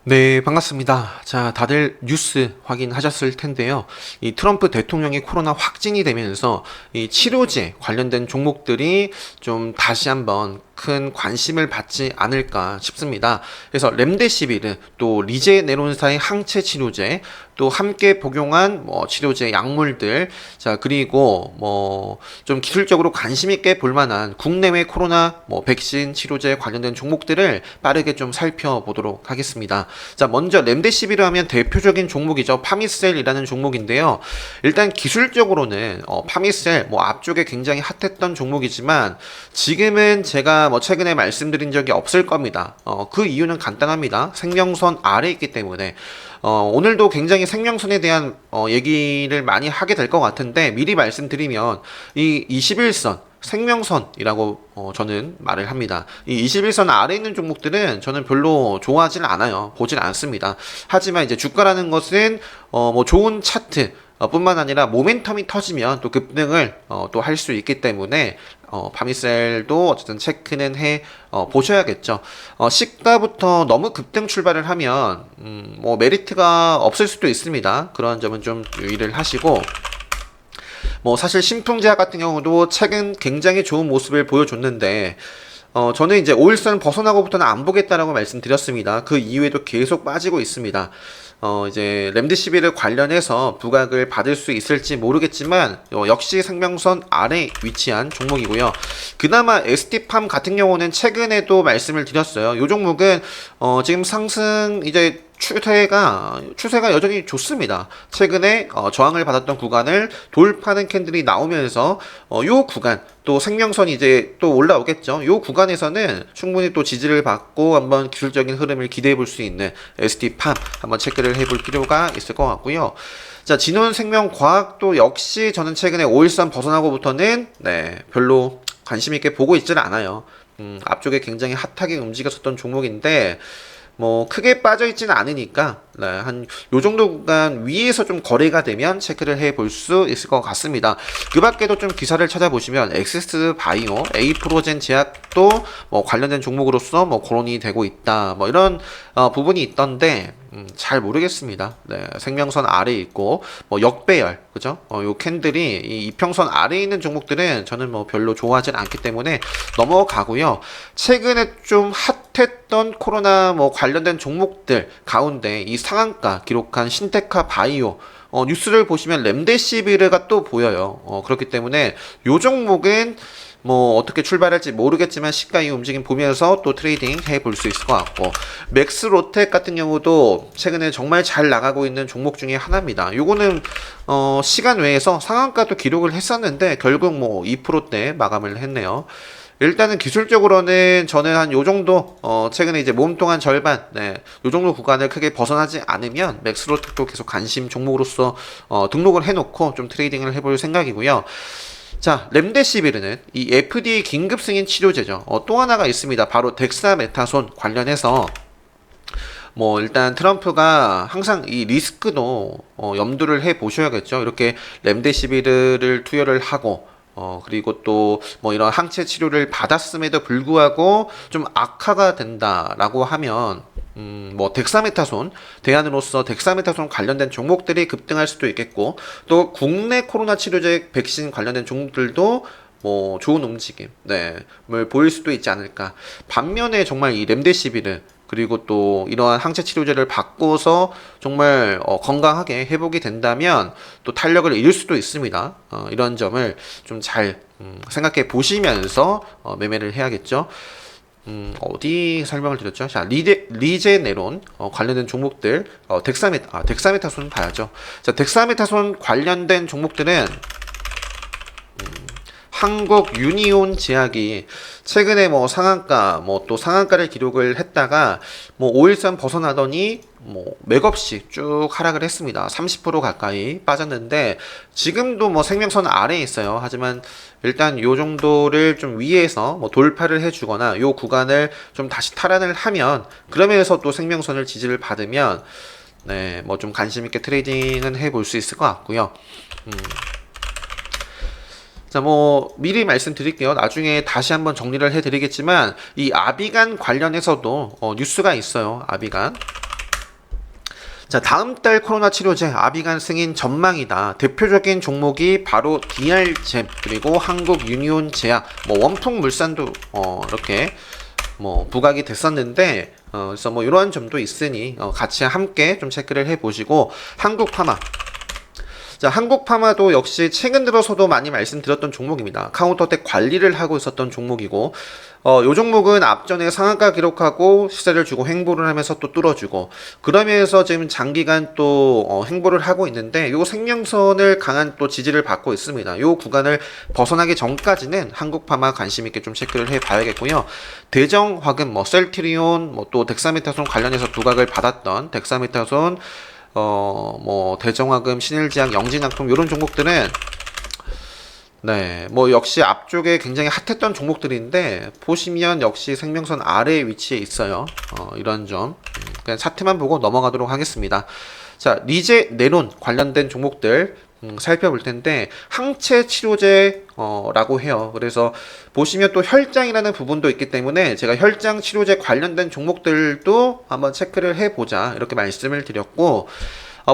네, 반갑습니다. 자, 다들 뉴스 확인하셨을 텐데요. 이 트럼프 대통령이 코로나 확진이 되면서 이 치료제 관련된 종목들이 좀 다시 한번 큰 관심을 받지 않을까 싶습니다. 그래서 렘데시비르 또 리제네론사의 항체 치료제 또 함께 복용한 치료제 약물들 자 그리고 좀 기술적으로 관심 있게 볼 만한 국내외 코로나 백신 치료제 관련된 종목들을 빠르게 좀 살펴보도록 하겠습니다. 자, 먼저 렘데시비르 하면 대표적인 종목이죠. 파미셀이라는 종목인데요. 일단 기술적으로는 파미셀 앞쪽에 굉장히 핫했던 종목이지만 지금은 제가 최근에 말씀드린 적이 없을 겁니다. 그 이유는 간단합니다. 생명선 아래에 있기 때문에 오늘도 굉장히 생명선에 대한 얘기를 많이 하게 될 것 같은데 미리 말씀드리면 이 21선 생명선이라고 저는 말을 합니다. 이 21선 아래에 있는 종목들은 저는 별로 좋아하진 않아요. 보진 않습니다. 하지만 이제 주가라는 것은 좋은 차트 뿐만 아니라 모멘텀이 터지면 또 급등을 또 할 수 있기 때문에 파미셀도 어쨌든 체크는 해 보셔야겠죠. 시가부터 너무 급등 출발을 하면 메리트가 없을 수도 있습니다. 그런 점은 좀 유의를 하시고 사실 신풍제약 같은 경우도 최근 굉장히 좋은 모습을 보여줬는데 저는 이제 5일선 벗어나고부터는 안 보겠다라고 말씀드렸습니다. 그 이후에도 계속 빠지고 있습니다. 이제 렘데시비르 관련해서 부각을 받을 수 있을지 모르겠지만 역시 생명선 아래 위치한 종목이고요. 그나마 ST팜 같은 경우는 최근에도 말씀을 드렸어요. 이 종목은 지금 상승 이제 추세가 여전히 좋습니다. 최근에 저항을 받았던 구간을 돌파하는 캔들이 나오면서 요 구간 또 생명선이 이제 또 올라오겠죠. 요 구간에서는 충분히 또 지지를 받고 한번 기술적인 흐름을 기대해 볼 수 있는 ST팜 한번 체크를 해볼 필요가 있을 것 같고요. 자, 진원생명과학도 역시 저는 최근에 5일선 벗어나고부터는 별로 관심 있게 보고 있지는 않아요. 앞쪽에 굉장히 핫하게 움직였었던 종목인데 크게 빠져있지는 않으니까 한 요 정도 구간 위에서 좀 거래가 되면 체크를 해볼 수 있을 것 같습니다. 그 밖에도 좀 기사를 찾아보시면 엑세스 바이오, 에이프로젠 제약도 관련된 종목으로서 거론이 되고 있다 이런 부분이 있던데 잘 모르겠습니다. 생명선 아래에 있고 역배열 그죠? 요 캔들이 이 이평선 아래에 있는 종목들은 저는 별로 좋아하진 않기 때문에 넘어가고요. 최근에 좀 핫했던 코로나 관련된 종목들 가운데 이 상한가 기록한 신테카 바이오 뉴스를 보시면 렘데시비르가 또 보여요. 그렇기 때문에 요 종목은 어떻게 출발할지 모르겠지만 시가의 움직임 보면서 또 트레이딩 해볼 수 있을 것 같고 맥스로텍 같은 경우도 최근에 정말 잘 나가고 있는 종목 중에 하나입니다. 요거는 시간 외에서 상한가도 기록을 했었는데 결국 2%대 마감을 했네요. 일단은 기술적으로는 저는 한 요 정도 최근에 이제 몸통한 절반 요 정도 구간을 크게 벗어나지 않으면 맥스로텍도 계속 관심 종목으로서 등록을 해놓고 좀 트레이딩을 해볼 생각이고요. 자, 렘데시비르는 이 FDA 긴급 승인 치료제죠. 또 하나가 있습니다. 바로 덱사메타손 관련해서 일단 트럼프가 항상 이 리스크도 염두를 해 보셔야겠죠. 이렇게 렘데시비르를 투여를 하고 그리고 또 이런 항체 치료를 받았음에도 불구하고 좀 악화가 된다라고 하면 덱사메타손 대안으로서 덱사메타손 관련된 종목들이 급등할 수도 있겠고 또 국내 코로나 치료제 백신 관련된 종목들도 좋은 움직임 보일 수도 있지 않을까. 반면에 정말 이 렘데시비르 그리고 또 이러한 항체 치료제를 바꿔서 정말 건강하게 회복이 된다면 또 탄력을 잃을 수도 있습니다. 이런 점을 좀 잘 생각해 보시면서 매매를 해야겠죠. 어디 설명을 드렸죠? 자, 리제네론 관련된 종목들 덱사메타손 봐야죠. 자, 덱사메타손 관련된 종목들은 한국 유니온 제약이 최근에 상한가 또 상한가를 기록을 했다가 5일선 벗어나더니 맥없이 쭉 하락을 했습니다. 30% 가까이 빠졌는데 지금도 생명선 아래에 있어요. 하지만 일단 요 정도를 좀 위에서 돌파를 해주거나 요 구간을 좀 다시 탈환을 하면 그러면서 또 생명선을 지지를 받으면 좀 관심 있게 트레이딩은 해볼 수 있을 것 같고요. 자, 미리 말씀드릴게요. 나중에 다시 한번 정리를 해드리겠지만, 이 아비간 관련해서도, 뉴스가 있어요. 아비간. 자, 다음 달 코로나 치료제 아비간 승인 전망이다. 대표적인 종목이 바로 DR잽 그리고 한국유니온제약, 뭐 원풍물산도 이렇게 뭐 부각이 됐었는데 그래서 뭐 이러한 점도 있으니 같이 함께 좀 체크를 해보시고 한국파마. 자, 한국파마도 역시 최근 들어서도 많이 말씀드렸던 종목입니다. 카운터텍 관리를 하고 있었던 종목이고, 요 종목은 앞전에 상한가 기록하고 시세를 주고 횡보를 하면서 또 뚫어주고, 그러면서 지금 장기간 또 횡보를 하고 있는데, 요 생명선을 강한 또 지지를 받고 있습니다. 요 구간을 벗어나기 전까지는 한국파마 관심 있게 좀 체크를 해봐야겠고요. 대정화금, 뭐 셀트리온, 뭐 또 덱사메타손 관련해서 부각을 받았던 덱사메타손, 뭐 대정화금, 신일제약, 영진약품 이런 종목들은 네, 뭐 역시 앞쪽에 굉장히 핫했던 종목들인데 보시면 역시 생명선 아래 위치에 있어요. 이런 점 그냥 차트만 보고 넘어가도록 하겠습니다. 자, 리제 네론 관련된 종목들 살펴볼 텐데 항체 치료제 라고 해요. 그래서 보시면 또 혈장이라는 부분도 있기 때문에 제가 혈장 치료제 관련된 종목들도 한번 체크를 해보자 이렇게 말씀을 드렸고,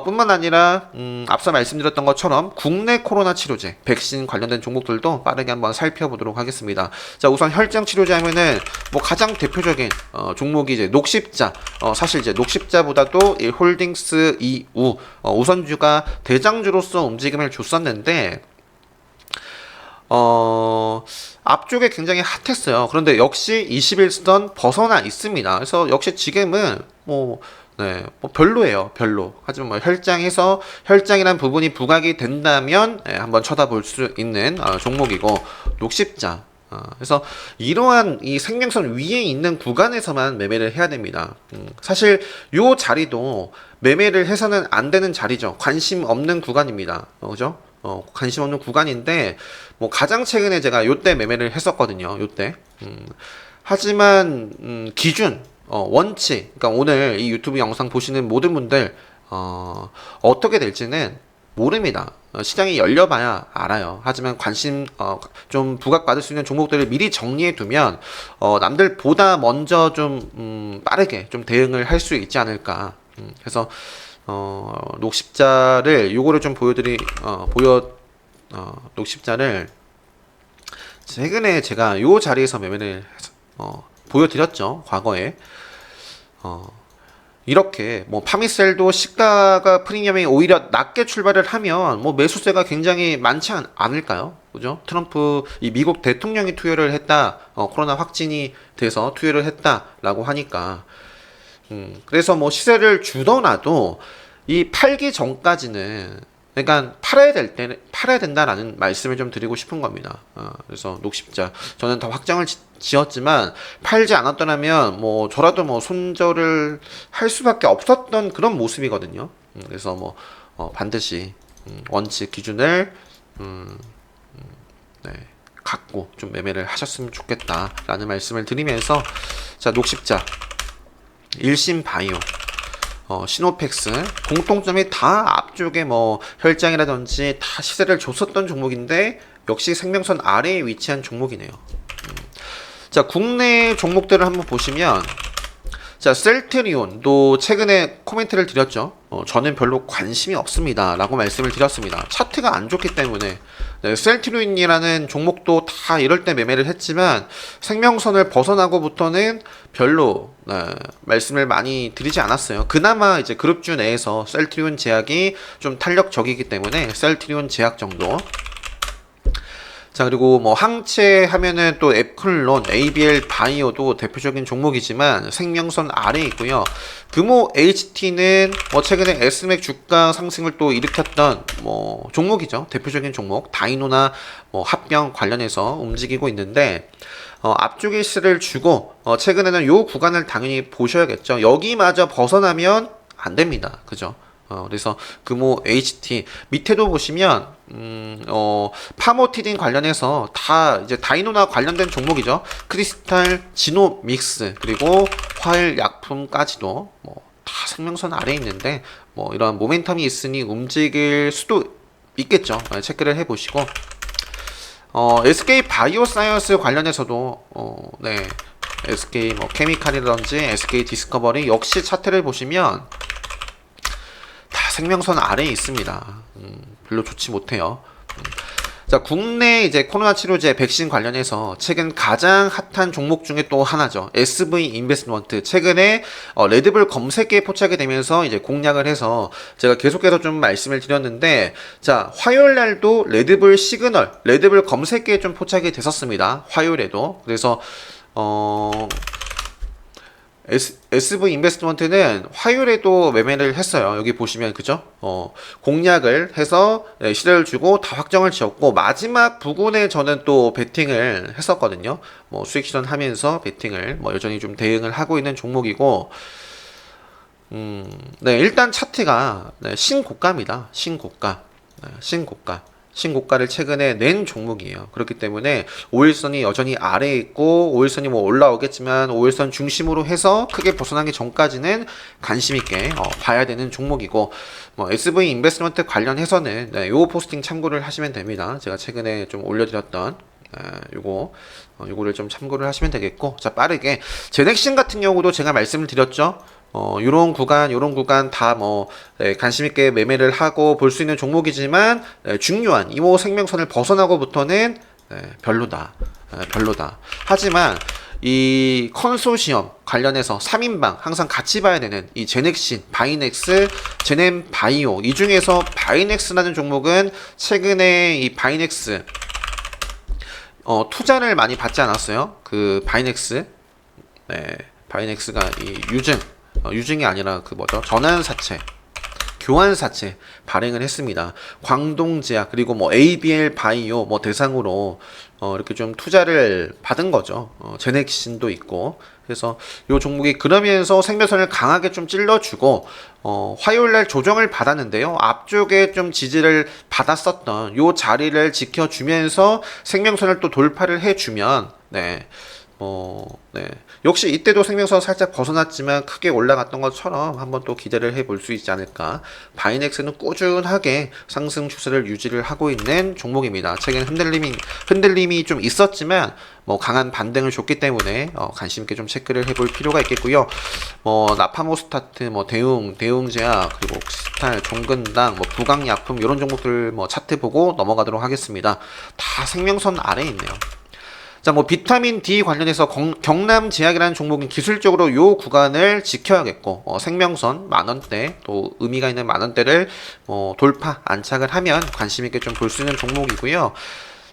뿐만 아니라 앞서 말씀드렸던 것처럼 국내 코로나 치료제, 백신 관련된 종목들도 빠르게 한번 살펴보도록 하겠습니다. 자, 우선 혈장 치료제 하면은 뭐 가장 대표적인 종목이 이제 녹십자. 사실 이제 녹십자보다도 이 홀딩스 이우 우선주가 대장주로서 움직임을 줬었는데 앞쪽에 굉장히 핫했어요. 그런데 역시 21선 벗어나 있습니다. 그래서 역시 지금은 뭐 별로예요. 별로. 하지만 뭐 혈장이란 부분이 부각이 된다면 한번 쳐다볼 수 있는 종목이고, 녹십자. 그래서 이러한 이 생명선 위에 있는 구간에서만 매매를 해야 됩니다. 사실 요 자리도 매매를 해서는 안 되는 자리죠. 관심 없는 구간입니다. 그죠? 관심 없는 구간인데 뭐 가장 최근에 제가 요때 매매를 했었거든요. 요때. 하지만 기준 원칙, 그러니까 오늘 이 유튜브 영상 보시는 모든 분들 어떻게 될지는 모릅니다. 시장이 열려봐야 알아요. 하지만 관심 좀 부각받을 수 있는 종목들을 미리 정리해 두면 남들보다 먼저 좀 빠르게 좀 대응을 할 수 있지 않을까. 그래서 녹십자를 요거를 좀 녹십자를 최근에 제가 요 자리에서 매매를 보여드렸죠. 과거에 이렇게 뭐 파미셀도 시가가 프리미엄이 오히려 낮게 출발을 하면 뭐 매수세가 굉장히 많지 않을까요? 그죠? 트럼프 이 미국 대통령이 투여를 했다, 코로나 확진이 돼서 투여를 했다라고 하니까 그래서 뭐 시세를 주더라도 이 팔기 전까지는, 그러니까 팔아야 된다라는 말씀을 좀 드리고 싶은 겁니다. 그래서 녹십자 저는 다 확정을 지었지만 팔지 않았더라면 뭐 저라도 뭐 손절을 할 수밖에 없었던 그런 모습이거든요. 그래서 뭐 반드시 원칙 기준을 갖고 좀 매매를 하셨으면 좋겠다라는 말씀을 드리면서, 자, 녹십자, 일신바이오, 시노펙스 공통점이 다 앞쪽에 뭐 혈장이라든지 다 시세를 줬었던 종목인데 역시 생명선 아래에 위치한 종목이네요. 자, 국내 종목들을 한번 보시면, 자, 셀트리온도 최근에 코멘트를 드렸죠. 저는 별로 관심이 없습니다 라고 말씀을 드렸습니다. 차트가 안 좋기 때문에. 셀트리온이라는 종목도 다 이럴 때 매매를 했지만 생명선을 벗어나고부터는 별로 말씀을 많이 드리지 않았어요. 그나마 이제 그룹주 내에서 셀트리온 제약이 좀 탄력적이기 때문에 셀트리온 제약 정도. 자, 그리고 뭐 항체 하면은 또 에클론, ABL 바이오도 대표적인 종목이지만 생명선 아래에 있고요. 금호 HT는 뭐 최근에 SMAC 주가 상승을 또 일으켰던 뭐 종목이죠. 대표적인 종목. 다이노나 뭐 합병 관련해서 움직이고 있는데 앞쪽에 시세를 주고 최근에는 요 구간을 당연히 보셔야겠죠. 여기마저 벗어나면 안 됩니다. 그죠? 그래서 금호 HT 밑에도 보시면 파모티딘 관련해서 다 이제 다이노나 관련된 종목이죠. 크리스탈, 지노믹스, 그리고 화일약품까지도 뭐 다 생명선 아래에 있는데 뭐 이런 모멘텀이 있으니 움직일 수도 있겠죠. 체크를 해보시고, SK 바이오사이언스 관련해서도 SK 뭐 케미칼이라든지 SK 디스커버리 역시 차트를 보시면 생명선 아래에 있습니다. 별로 좋지 못해요. 자, 국내 이제 코로나 치료제 백신 관련해서 최근 가장 핫한 종목 중에 또 하나죠. SV 인베스트먼트. 최근에 레드불 검색기에 포착이 되면서 이제 공략을 해서 제가 계속해서 좀 말씀을 드렸는데, 자, 화요일 날도 레드불 시그널, 레드불 검색기에 좀 포착이 됐었습니다. 화요일에도. 그래서 SV 인베스트먼트는 화요일에도 매매를 했어요. 여기 보시면 그죠? 공략을 해서 시세를 주고 다 확정을 지었고, 마지막 부근에 저는 또 베팅을 했었거든요. 뭐 수익 실현하면서 베팅을 뭐 여전히 좀 대응을 하고 있는 종목이고, 네, 일단 차트가 신고가입니다. 신고가. 신고가를 최근에 낸 종목이에요. 그렇기 때문에 5일선이 여전히 아래에 있고, 5일선이 뭐 올라오겠지만 5일선 중심으로 해서 크게 벗어나기 전까지는 관심 있게 봐야 되는 종목이고, 뭐 SV 인베스트먼트 관련해서는 요 포스팅 참고를 하시면 됩니다. 제가 최근에 좀 올려드렸던 요거를 좀 참고를 하시면 되겠고, 자, 빠르게 제넥신 같은 경우도 제가 말씀을 드렸죠. 요런 구간 다 관심 있게 매매를 하고 볼 수 있는 종목이지만, 중요한 이모 생명선을 벗어나고부터는 별로다. 하지만 이 컨소시엄 관련해서 3인방 항상 같이 봐야 되는 이 제넥신, 바이넥스, 제넨바이오, 이 중에서 바이넥스라는 종목은 최근에 이 바이넥스 투자를 많이 받지 않았어요. 그 바이넥스, 바이넥스가 이 유증이 아니라 전환사채, 교환사채 발행을 했습니다. 광동제약 그리고 뭐 ABL 바이오 뭐 대상으로 이렇게 좀 투자를 받은 거죠. 제넥신도 있고. 그래서 요 종목이 그러면서 생명선을 강하게 좀 찔러주고, 화요일날 조정을 받았는데요. 앞쪽에 좀 지지를 받았었던 요 자리를 지켜주면서 생명선을 또 돌파를 해주면, 역시 이때도 생명선 살짝 벗어났지만 크게 올라갔던 것처럼 한번 또 기대를 해볼 수 있지 않을까. 바이넥스는 꾸준하게 상승 추세를 유지를 하고 있는 종목입니다. 최근 흔들림이 좀 있었지만 강한 반등을 줬기 때문에 관심 있게 좀 체크를 해볼 필요가 있겠고요. 나파모스타트, 대웅제약, 그리고 옥시스탈, 종근당, 부강약품 이런 종목들 차트 보고 넘어가도록 하겠습니다. 다 생명선 아래에 있네요. 자, 비타민 D 관련해서 경남제약이라는 종목은 기술적으로 요 구간을 지켜야겠고, 생명선 만원대, 또 의미가 있는 만원대를 돌파, 안착을 하면 관심있게 좀 볼 수 있는 종목이고요.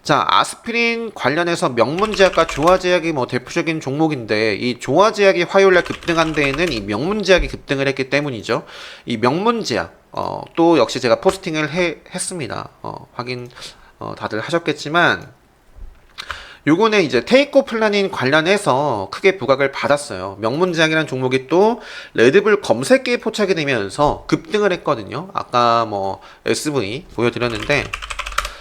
자, 아스피린 관련해서 명문제약과 조화제약이 대표적인 종목인데, 이 조화제약이 화요일날 급등한 데에는 이 명문제약이 급등을 했기 때문이죠. 이 명문제약, 또 역시 제가 포스팅을 했습니다. 확인, 다들 하셨겠지만, 요거는 이제 테이크 플라닝 관련해서 크게 부각을 받았어요. 명문제약이라는 종목이 또 레드불 검색기에 포착이 되면서 급등을 했거든요. 아까 SV 보여드렸는데,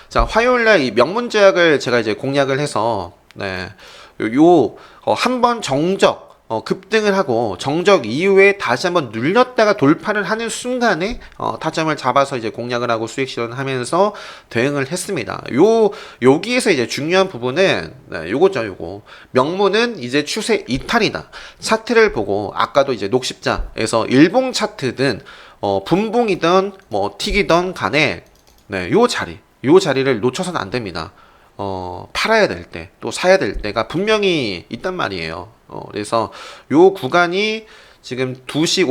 자, 화요일날 이 명문제약을 제가 이제 공략을 해서, 한번 정적, 급등을 하고 정적 이후에 다시 한번 눌렸다가 돌파를 하는 순간에 타점을 잡아서 이제 공략을 하고 수익 실현하면서 대응을 했습니다. 여기에서 이제 중요한 부분은 요거 명문은 이제 추세 이탈이다. 차트를 보고 아까도 이제 녹십자에서 일봉 차트든 분봉이든 틱이든 간에 요 자리를 놓쳐서는 안 됩니다. 팔아야 될 때, 또 사야 될 때가 분명히 있단 말이에요. 그래서 요 구간이 지금 2시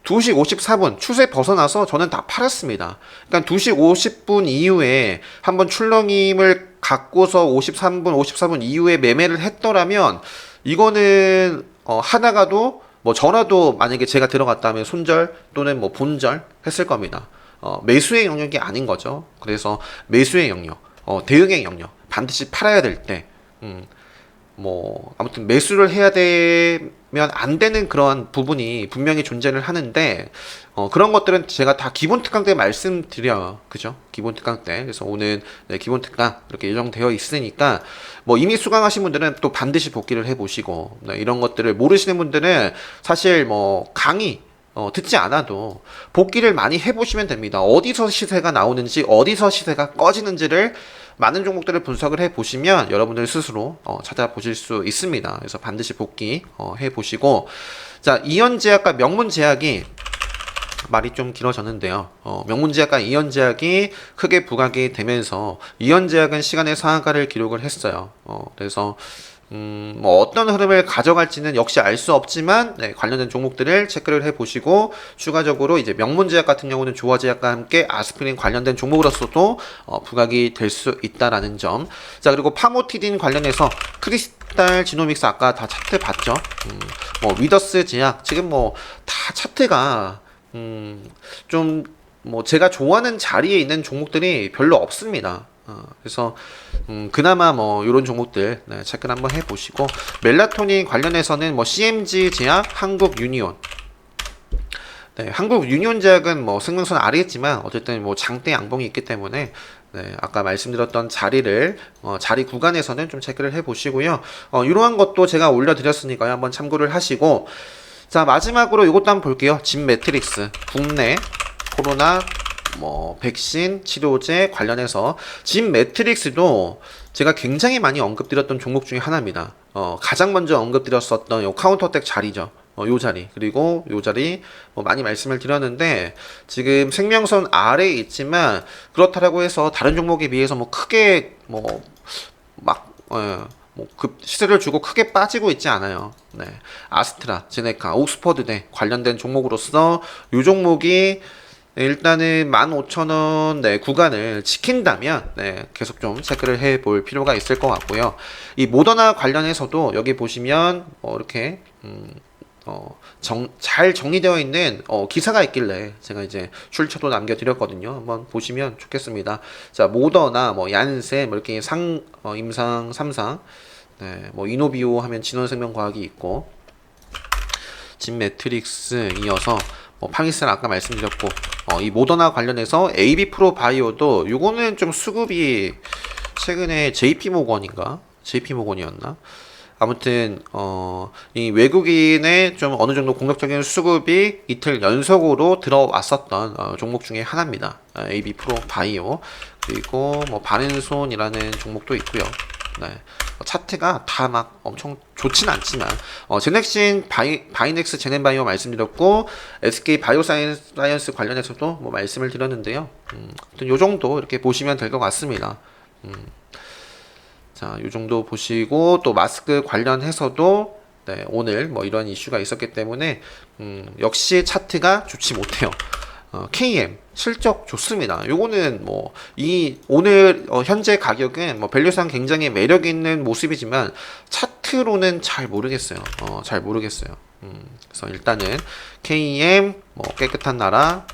54분 추세 벗어나서 저는 다 팔았습니다. 그러니까 2시 50분 이후에 한번 출렁임을 갖고서 54분 이후에 매매를 했더라면, 이거는 하다가도 전화도 만약에 제가 들어갔다면 손절 또는 본절 했을 겁니다. 매수의 영역이 아닌 거죠. 그래서 매수의 영역, 대응의 영역, 반드시 팔아야 될 때, 아무튼 매수를 해야 되면 안 되는 그런 부분이 분명히 존재를 하는데, 그런 것들은 제가 다 기본 특강 때 말씀드려요. 그죠? 기본 특강 때. 그래서 오늘 기본 특강 이렇게 예정되어 있으니까, 이미 수강하신 분들은 또 반드시 복귀를 해보시고, 이런 것들을 모르시는 분들은 사실 강의, 듣지 않아도 복귀를 많이 해보시면 됩니다. 어디서 시세가 나오는지, 어디서 시세가 꺼지는지를 많은 종목들을 분석을 해보시면 여러분들 스스로 찾아보실 수 있습니다. 그래서 반드시 복귀 해보시고, 자, 이현제약과 명문제약이 말이 좀 길어졌는데요. 명문제약과 이연제약이 크게 부각이 되면서 이연제약은 시간의 상한가를 기록을 했어요. 그래서 뭐 어떤 흐름을 가져갈지는 역시 알 수 없지만 네, 관련된 종목들을 체크를 해보시고 추가적으로 이제 명문제약 같은 경우는 조화제약과 함께 아스피린 관련된 종목으로서도 부각이 될 수 있다라는 점. 자, 그리고 파모티딘 관련해서 크리스탈 지노믹스 아까 다 차트 봤죠? 뭐 위더스 제약 지금 뭐 다 차트가 좀 뭐 제가 좋아하는 자리에 있는 종목들이 별로 없습니다. 그래서 그나마 뭐 이런 종목들 네, 체크를 한번 해보시고 멜라토닌 관련해서는 뭐 CMG 제약, 한국 유니온 네, 한국 유니온 제약은 뭐 생명선 아래겠지만 어쨌든 뭐 장대 양봉이 있기 때문에 네, 아까 말씀드렸던 자리를 자리 구간에서는 좀 체크를 해보시고요. 이러한 것도 제가 올려드렸으니까요. 한번 참고를 하시고 자 마지막으로 이것도 한번 볼게요. 진 매트릭스 국내 코로나 뭐 백신 치료제 관련해서 진 매트릭스도 제가 굉장히 많이 언급드렸던 종목 중에 하나입니다. 가장 먼저 언급드렸었던 요 카운터텍 자리죠. 요 자리 그리고 요 자리 뭐 많이 말씀을 드렸는데 지금 생명선 아래에 있지만 그렇다라고 해서 다른 종목에 비해서 뭐 크게 급 시세를 주고 크게 빠지고 있지 않아요. 네. 아스트라, 제네카, 옥스퍼드대 관련된 종목으로서 요 종목이 일단은 15,000원 네, 구간을 지킨다면 네, 계속 좀 체크를 해볼 필요가 있을 것 같고요. 이 모더나 관련해서도 여기 보시면 이렇게 잘 정리되어 있는 기사가 있길래 제가 이제 출처도 남겨드렸거든요. 한번 보시면 좋겠습니다. 자, 모더나 뭐 얀센 뭐 이렇게 임상 3상 네, 뭐 이노비오 하면 진원생명과학이 있고 진 매트릭스 이어서 뭐 파미스는 아까 말씀드렸고 이 모더나 관련해서 AB 프로 바이오도 요거는 좀 수급이 최근에 JP 모건인가? JP 모건이었나? 아무튼 이 외국인의 좀 어느 정도 공격적인 수급이 이틀 연속으로 들어왔었던 종목 중에 하나입니다. AB 프로 바이오 그리고 뭐 바른손이라는 종목도 있고요. 네. 차트가 다 막 엄청 좋진 않지만 제넥신 바이넥스 제넨바이오 말씀드렸고 SK 바이오사이언스 관련해서도 뭐 말씀을 드렸는데요. 아무튼 요 정도 이렇게 보시면 될 것 같습니다. 자, 요 정도 보시고 또 마스크 관련해서도 네, 오늘 뭐 이런 이슈가 있었기 때문에 역시 차트가 좋지 못해요. KM 실적 좋습니다. 요거는 뭐 이 오늘 현재 가격은 뭐 밸류상 굉장히 매력 있는 모습이지만 차트로는 잘 모르겠어요. 잘 모르겠어요. 그래서 일단은 KM 뭐 깨끗한 나라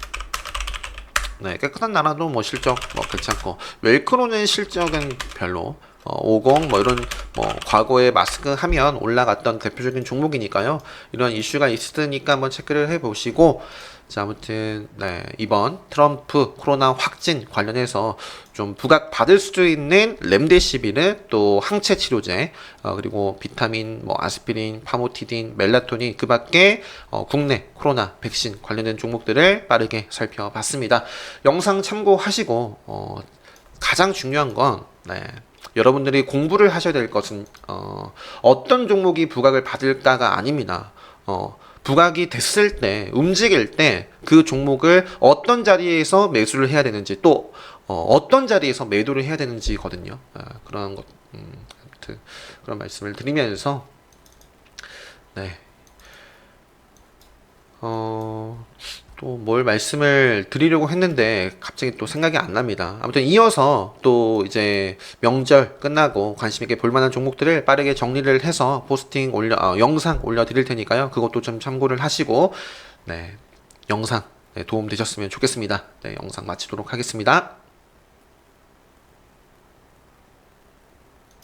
네, 깨끗한 나라도 뭐 실적 뭐 괜찮고 웰크로는 실적은 별로 50 뭐 이런 뭐 과거에 마스크 하면 올라갔던 대표적인 종목이니까요. 이런 이슈가 있으니까 한번 체크를 해보시고 자 아무튼 네, 이번 트럼프 코로나 확진 관련해서 좀 부각 받을 수도 있는 렘데시비르 또 항체 치료제 그리고 비타민 뭐 아스피린 파모티딘 멜라토닌 그밖에 국내 코로나 백신 관련된 종목들을 빠르게 살펴봤습니다. 영상 참고하시고 가장 중요한 건 네, 여러분들이 공부를 하셔야 될 것은 어떤 종목이 부각을 받을까가 아닙니다. 부각이 됐을 때, 움직일 때 그 종목을 어떤 자리에서 매수를 해야 되는지 또 어떤 자리에서 매도를 해야 되는지거든요. 그런 것, 아무튼 그런 말씀을 드리면서 네. 또 뭘 말씀을 드리려고 했는데 갑자기 또 생각이 안 납니다. 아무튼 이어서 또 이제 명절 끝나고 관심 있게 볼만한 종목들을 빠르게 정리를 해서 포스팅 영상 올려 드릴 테니까요. 그것도 좀 참고를 하시고 네, 영상 네, 도움 되셨으면 좋겠습니다. 네, 영상 마치도록 하겠습니다.